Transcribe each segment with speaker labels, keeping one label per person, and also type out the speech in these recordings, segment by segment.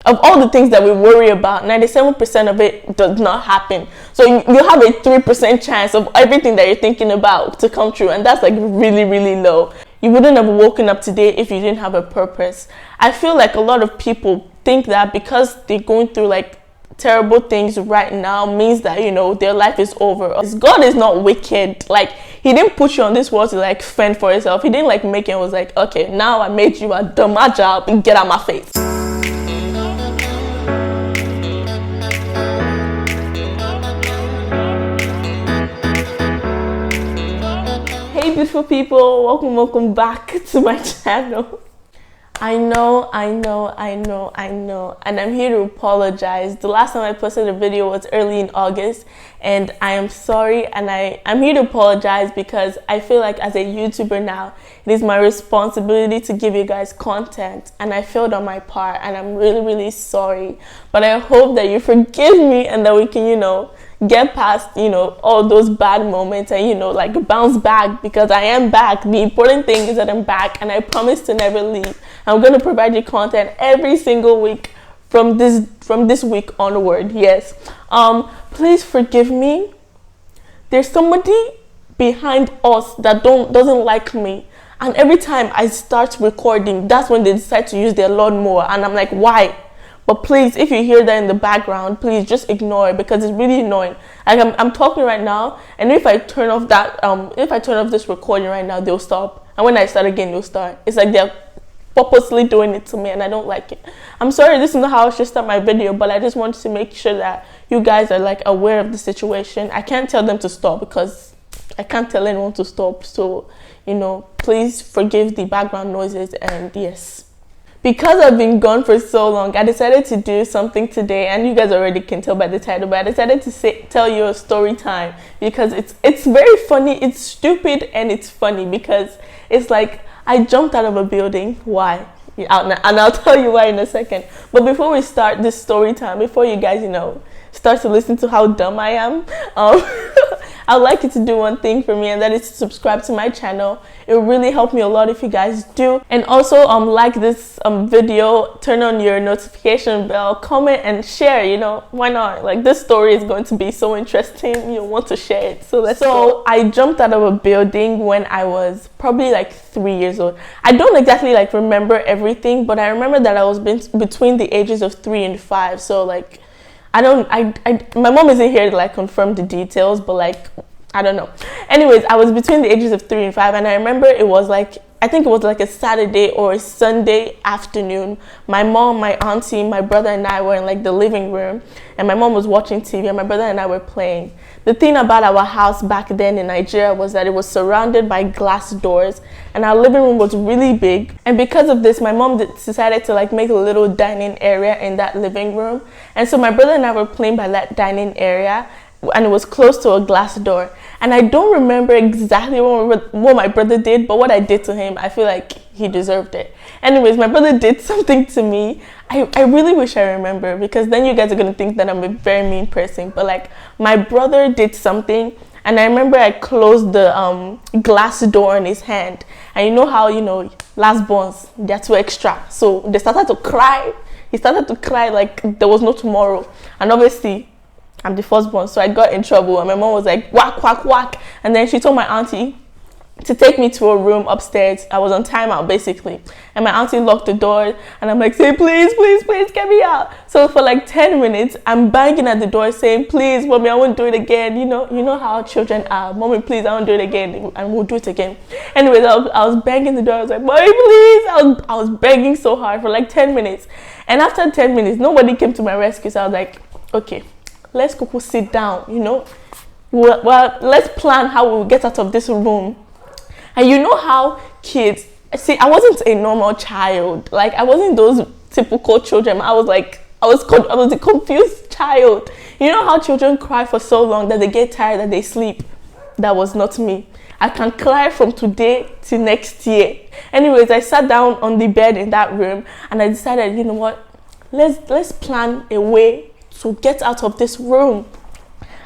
Speaker 1: of all the things that we worry about, 97% of it does not happen. So you have a 3% chance of everything that you're thinking about to come true, and that's like really, really low. You wouldn't have woken up today if you didn't have a purpose. I feel like a lot of people think that because they're going through like terrible things right now means that, you know, their life is over. God is not wicked. Like, he didn't put you on this world to like fend for yourself. He didn't like make it and was like, okay, now I made you, I done my job, and get out my face. Hey beautiful people, welcome back to my channel. I know, and I'm here to apologize. The last time I posted a video was early in August, and I am sorry, and I'm here to apologize because I feel like as a YouTuber now, it is my responsibility to give you guys content, and I failed on my part, and I'm really, really sorry. But I hope that you forgive me and that we can, you know, get past, you know, all those bad moments and, you know, like bounce back, because I am back. The important thing is that I'm back, and I promise to never leave. I'm going to provide you content every single week from this week onward. Yes. Please forgive me. There's somebody behind us that doesn't like me, and every time I start recording, that's when they decide to use their lawnmower, and I'm like, why? But please, if you hear that in the background, please just ignore it, because it's really annoying. Like I'm talking right now, and if I turn off that, if I turn off this recording right now, they'll stop. And when I start again, they'll start. It's like they're purposely doing it to me, and I don't like it. I'm sorry, this is not how I should start my video, but I just wanted to make sure that you guys are like aware of the situation. I can't tell them to stop because I can't tell anyone to stop. So, you know, please forgive the background noises. And yes, because I've been gone for so long, I decided to do something today, and you guys already can tell by the title, but I decided to tell you a story time, because it's very funny, it's stupid, and it's funny, because it's like I jumped out of a building. Why? And I'll tell you why in a second. But before we start this story time, before you guys, you know, start to listen to how dumb I am, I'd like you to do one thing for me, and that is to subscribe to my channel. It will really help me a lot if you guys do. And also like this video, turn on your notification bell, comment and share. You know, why not? Like, this story is going to be so interesting, you'll want to share it. So let's go. I jumped out of a building when I was probably like 3 years old. I don't exactly like remember everything, but I remember that I was between the ages of 3 and 5. So like, my mom isn't here to like confirm the details, but like, I don't know. Anyways, I was between the ages of 3 and 5, and I remember it was like, I think it was like a Saturday or a Sunday afternoon. My mom, my auntie, my brother and I were in like the living room, and my mom was watching TV, and my brother and I were playing. The thing about our house back then in Nigeria was that it was surrounded by glass doors, and our living room was really big. And because of this, my mom decided to like make a little dining area in that living room. And so my brother and I were playing by that dining area, and it was close to a glass door. And I don't remember exactly what my brother did, but what I did to him, I feel like he deserved it. Anyways, my brother did something to me. I really wish I remember, because then you guys are going to think that I'm a very mean person. But like, my brother did something, and I remember I closed the glass door on his hand. And you know how, you know, last borns, they're too extra. So they started to cry. He started to cry like there was no tomorrow. And obviously, I'm the firstborn, so I got in trouble, and my mom was like, whack, whack, whack. And then she told my auntie to take me to a room upstairs. I was on timeout basically, and my auntie locked the door, and I'm like, say, please, please, please get me out. So for like 10 minutes, I'm banging at the door saying, please, mommy, I won't do it again. You know how children are. Mommy, please, I won't do it again, and we'll do it again. Anyways, I was banging the door. I was like, mommy, please. I was begging so hard for like 10 minutes. And after 10 minutes, nobody came to my rescue. So I was like, okay, let's go sit down, you know. Well, let's plan how we'll get out of this room. And you know how kids, see, I wasn't a normal child. Like, I wasn't those typical children. I was a confused child. You know how children cry for so long that they get tired and they sleep? That was not me. I can cry from today to next year. Anyways, I sat down on the bed in that room, and I decided, you know what, let's plan a way to get out of this room.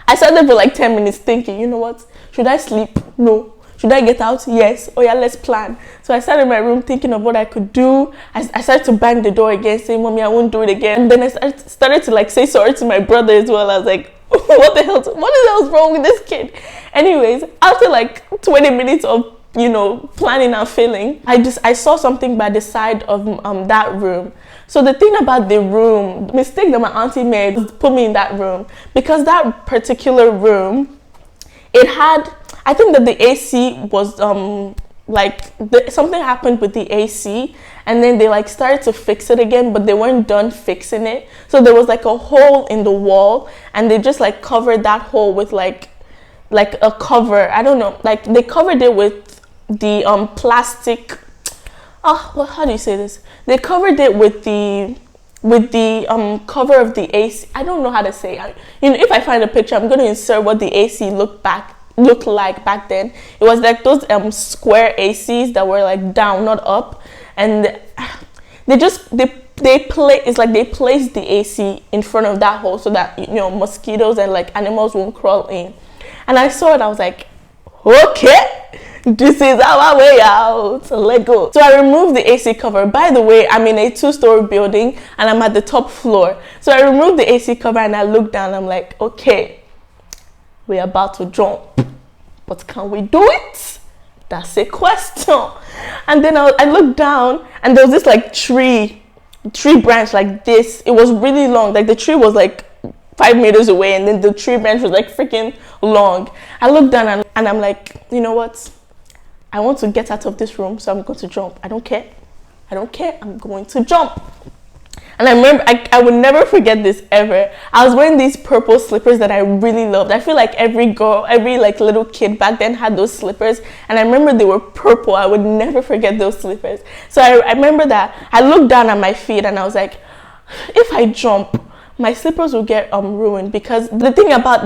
Speaker 1: I sat there for like 10 minutes thinking, you know what, should I sleep? No. Should I get out? Yes. Oh yeah, let's plan. So I sat in my room thinking of what I could do. I started to bang the door again, saying, Mommy, I won't do it again. And then I started to like say sorry to my brother as well. I was like, what the hell is wrong with this kid? Anyways, after like 20 minutes of, you know, planning and failing, I saw something by the side of that room. So the thing about the room, the mistake that my auntie made was put me in that room, because that particular room, it had, I think that the AC was something happened with the AC, and then they like started to fix it again, but they weren't done fixing it. So there was like a hole in the wall, and they just like covered that hole with like a cover. I don't know, like they covered it with the plastic. Well, how do you say this? They covered it with the cover of the AC. I don't know how to say it. You know, if I find a picture, I'm going to insert what the AC looked like back then. It was like those square ACs that were like down, not up, and they placed the AC in front of that hole so that, you know, mosquitoes and like animals won't crawl in. And I saw it, I was like, okay, this is our way out. So let go. So I removed the AC cover. By the way, I'm in a 2-story building and I'm at the top floor. So I removed the AC cover and I looked down. I'm like, okay, we're about to jump, but can we do it? That's a question. And then I looked down and there was this like tree branch like this. It was really long. Like the tree was like 5 meters away, and then the tree branch was like freaking long. I looked down and I'm like, you know what? I want to get out of this room, so I'm going to jump. I don't care. I'm going to jump. And I remember, I would never forget this ever. I was wearing these purple slippers that I really loved. I feel like every like little kid back then had those slippers. And I remember they were purple. I would never forget those slippers. So I remember that. I looked down at my feet and I was like, if I jump, my slippers will get ruined, because the thing about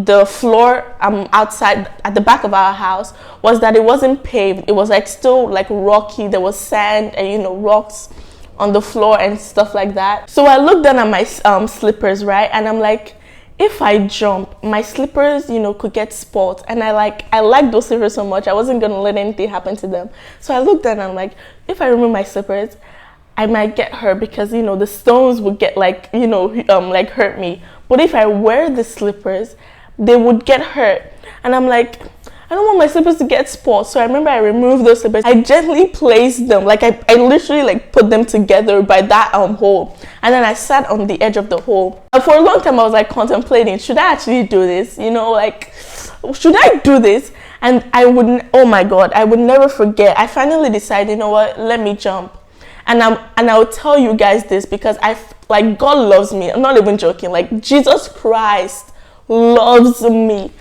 Speaker 1: the floor outside at the back of our house was that it wasn't paved. It was like still like rocky. There was sand and, you know, rocks on the floor and stuff like that. So I looked down at my slippers, right, and I'm like, if I jump, my slippers, you know, could get spoiled. And I like those slippers so much, I wasn't gonna let anything happen to them. So I looked down and I'm like, if I remove my slippers, I might get hurt, because, you know, the stones would get like, you know, like hurt me. But if I wear the slippers, they would get hurt. And I'm like, I don't want my slippers to get spoiled. So I remember I removed those slippers. I gently placed them, like I literally like put them together by that hole. And then I sat on the edge of the hole. And for a long time I was like contemplating, should I actually do this? You know, like, should I do this? And I wouldn't, oh my God, I would never forget. I finally decided, you know what, let me jump. And I'll tell you guys this, because like God loves me. I'm not even joking. Like Jesus Christ loves me.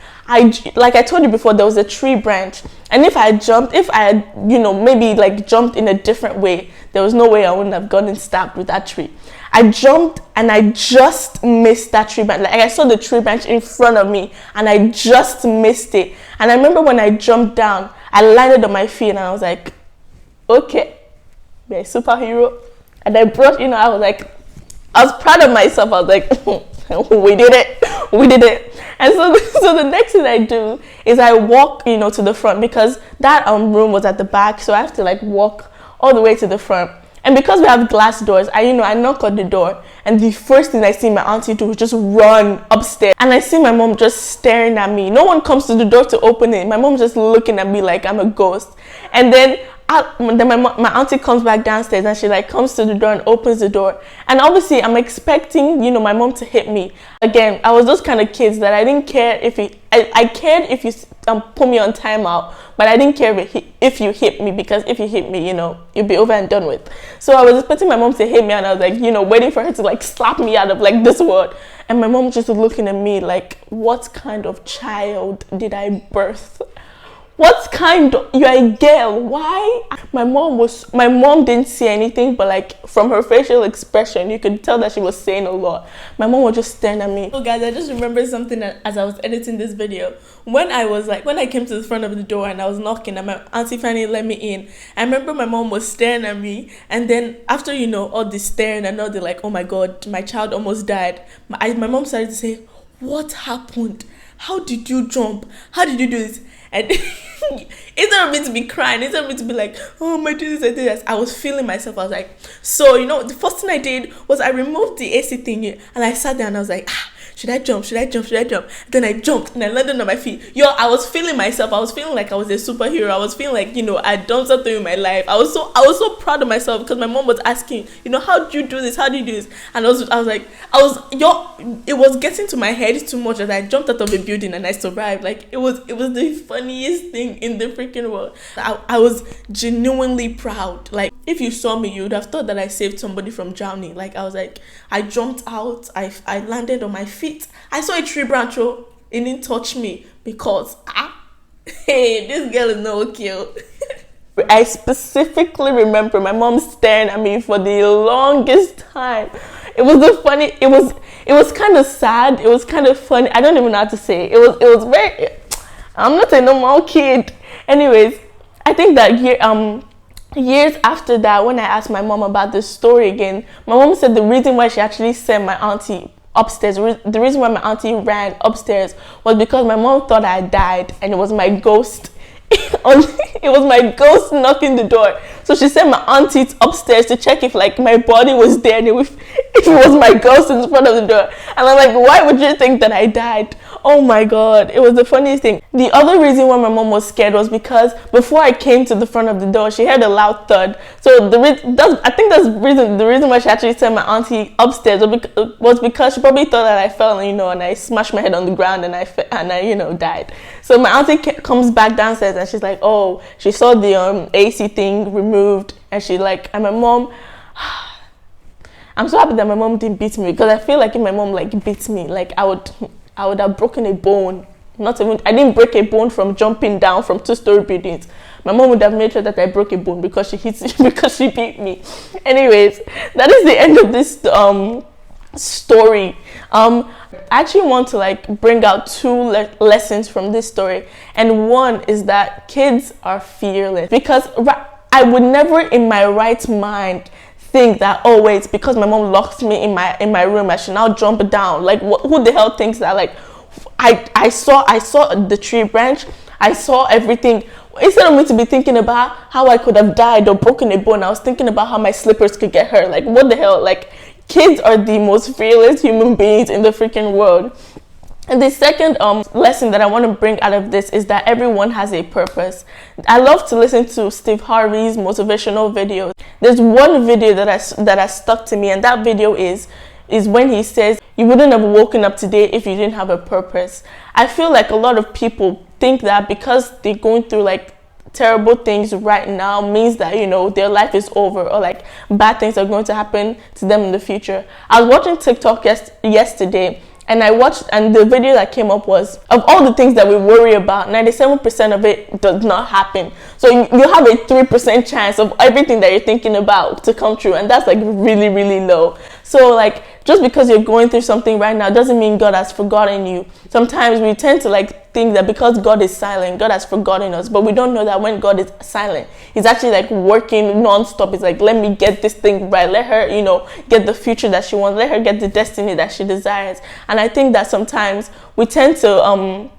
Speaker 1: Like I told you before, there was a tree branch, and if I had, you know, maybe like jumped in a different way, there was no way I wouldn't have gotten stabbed with that tree. I jumped and I just missed that tree branch. Like I saw the tree branch in front of me and I just missed it. And I remember when I jumped down, I landed on my feet and I was like, okay, be a superhero. And I brought, you know, I was proud of myself. I was like, we did it. And so the next thing I do is I walk, you know, to the front, because that room was at the back, so I have to like walk all the way to the front. And because we have glass doors, I knock on the door, and the first thing I see my auntie do is just run upstairs. And I see my mom just staring at me. No one comes to the door to open it. My mom's just looking at me like I'm a ghost. And then my auntie comes back downstairs and she like comes to the door and opens the door. And obviously I'm expecting, you know, my mom to hit me. Again, I was those kind of kids that I didn't care if I cared if you put me on timeout, but I didn't care if you hit me, because if you hit me, you know, you'll be over and done with. So I was expecting my mom to hit me, and I was like, you know, waiting for her to like slap me out of like this world. And my mom just looking at me like, what kind of child did I birth? What kind of, you're a girl, why? My mom didn't say anything, but like from her facial expression, you could tell that she was saying a lot. My mom was just staring at me. Oh guys, I just remembered something as I was editing this video. When I came to the front of the door and I was knocking and my auntie finally let me in, I remember my mom was staring at me, and then after, you know, all the staring and all the like, oh my God, my child almost died. My mom started to say, what happened? how did you jump? How did you do this? And instead of me to be crying, instead of me to be like, oh my goodness, I did this, I was feeling myself. I was like, so, you know, the first thing I did was I removed the AC thing and I sat there and I was like, should I jump? Should I jump? Should I jump? Then I jumped and I landed on my feet. Yo, I was feeling myself. I was feeling like I was a superhero. I was feeling like, you know, I'd done something in my life. I was so proud of myself because my mom was asking, you know, how did you do this? How did you do this? And I was like, it was getting to my head too much that I jumped out of a building and I survived. Like, it was the funniest thing in the freaking world. I was genuinely proud. Like, if you saw me, you would have thought that I saved somebody from drowning. Like, I was like, I jumped out. I landed on my feet. I saw a tree branch, it didn't touch me because hey, this girl is no kill. I specifically remember my mom staring at me for the longest time. It was kind of sad, it was kind of funny. I don't even know how to say it. It was very, I'm not a normal kid. Anyways, I think that years after that, when I asked my mom about this story again, my mom said the reason why she actually sent my auntie upstairs, the reason why my auntie ran upstairs was because my mom thought I died and it was my ghost. It was my ghost knocking the door. So she sent my auntie upstairs to check if like my body was there and if it was my ghost in front of the door. And I'm like, why would you think that I died? Oh my god, it was the funniest thing. The other reason why my mom was scared was because before I came to the front of the door, she heard a loud thud. So I think that's the reason why she actually sent my auntie upstairs was because she probably thought that I fell, you know, and I smashed my head on the ground and I you know, died. So my auntie comes back downstairs and she's like, oh, she saw the AC thing removed and and my mom, I'm so happy that my mom didn't beat me because I feel like if my mom like beat me, like I would have broken a bone. I didn't break a bone from jumping down from 2-story buildings. My mom would have made sure that I broke a bone because because she beat me. Anyways, that is the end of this story. I actually want to like bring out 2 lessons from this story, and one is that kids are fearless, because I would never in my right mind think that, oh wait, because my mom locked me in my room, I should now jump down. Like, who the hell thinks that? Like, I saw the tree branch, I saw everything. Instead of me to be thinking about how I could have died or broken a bone, I was thinking about how my slippers could get hurt. Like, what the hell? Like, kids are the most fearless human beings in the freaking world. And the second lesson that I want to bring out of this is that everyone has a purpose. I love to listen to Steve Harvey's motivational videos. There's one video that has stuck to me, and that video is when he says, you wouldn't have woken up today if you didn't have a purpose. I feel like a lot of people think that because they're going through like terrible things right now means that, you know, their life is over, or like bad things are going to happen to them in the future. I was watching TikTok yesterday, and the video that came up was, of all the things that we worry about, 97% of it does not happen. So you have a 3% chance of everything that you're thinking about to come true, and that's like really, really low. So like, just because you're going through something right now doesn't mean God has forgotten you. Sometimes we tend to like think that because God is silent, God has forgotten us, but we don't know that when God is silent, he's actually like working non-stop. It's like, let me get this thing right, let her, you know, get the future that she wants, let her get the destiny that she desires. And I think that sometimes we tend to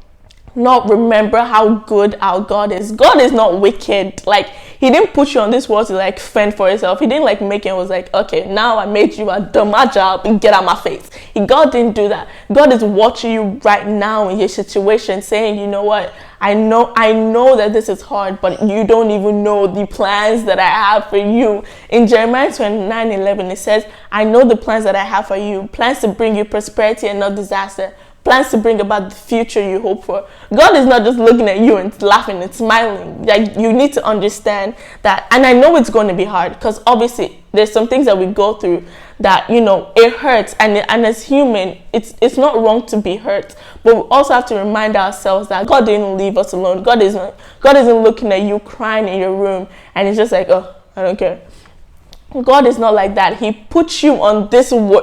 Speaker 1: not remember how good our God is. God is not wicked. Like, he didn't put you on this world to like fend for yourself. He didn't like make it and was like, okay, now I made you, I done my job and get out my face. God didn't do that. God is watching you right now in your situation, saying, you know what, I know that this is hard, but you don't even know the plans that I have for you. In Jeremiah 29:11, it says, I know the plans that I have for you, plans to bring you prosperity and not disaster, plans to bring about the future you hope for. God is not just looking at you and laughing and smiling. Like, you need to understand that. And I know it's going to be hard, because obviously there's some things that we go through that, you know, it hurts, and as human, it's not wrong to be hurt, but we also have to remind ourselves that God didn't leave us alone. God isn't looking at you crying in your room and it's just like, oh, I don't care. God is not like that. He put you on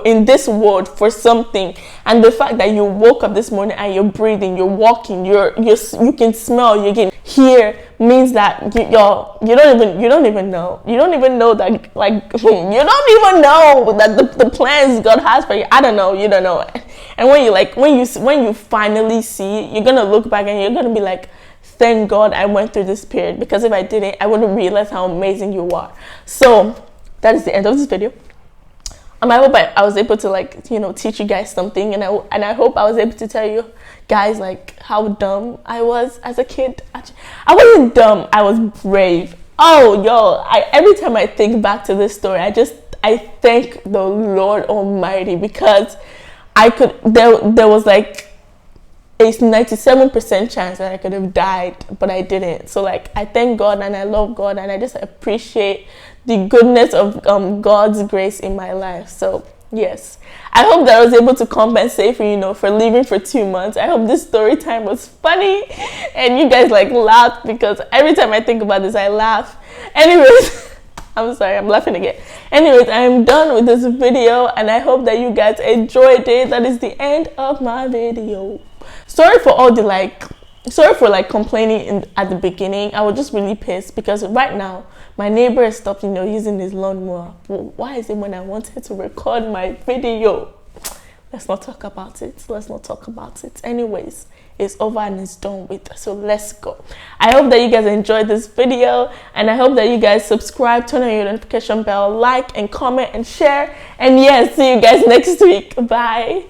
Speaker 1: in this world for something, and the fact that you woke up this morning and you're breathing, you're walking, you can smell, you can hear, means that you don't even know that, like, you don't even know that the plans God has for you. I don't know, you don't know. And when you finally see it, you're gonna look back and you're gonna be like, thank God I went through this period, because if I didn't, I wouldn't realize how amazing you are. So that is the end of this video. I hope I was able to, like, you know, teach you guys something, and I hope I was able to tell you guys, like, how dumb I was as a kid. I wasn't dumb, I was brave. Oh, yo, every time I think back to this story, I thank the Lord Almighty, because there was like a 97% chance that I could have died, but I didn't. So, like, I thank God and I love God, and I just appreciate the goodness of God's grace in my life. So yes, I hope that I was able to compensate for, you know, for leaving for 2 months. I hope this story time was funny and you guys like laughed, because every time I think about this I laugh. Anyways, I'm sorry, I'm laughing again. Anyways, I'm done with this video and I hope that you guys enjoyed it. That is the end of my video. Sorry for complaining at the beginning. I was just really pissed because right now my neighbor has stopped, you know, using his lawnmower. Well, why is it when I wanted to record my video? Let's not talk about it. Anyways, it's over and it's done with, so let's go. I hope that you guys enjoyed this video, and I hope that you guys subscribe, turn on your notification bell, like and comment and share. And yes, see you guys next week. Bye.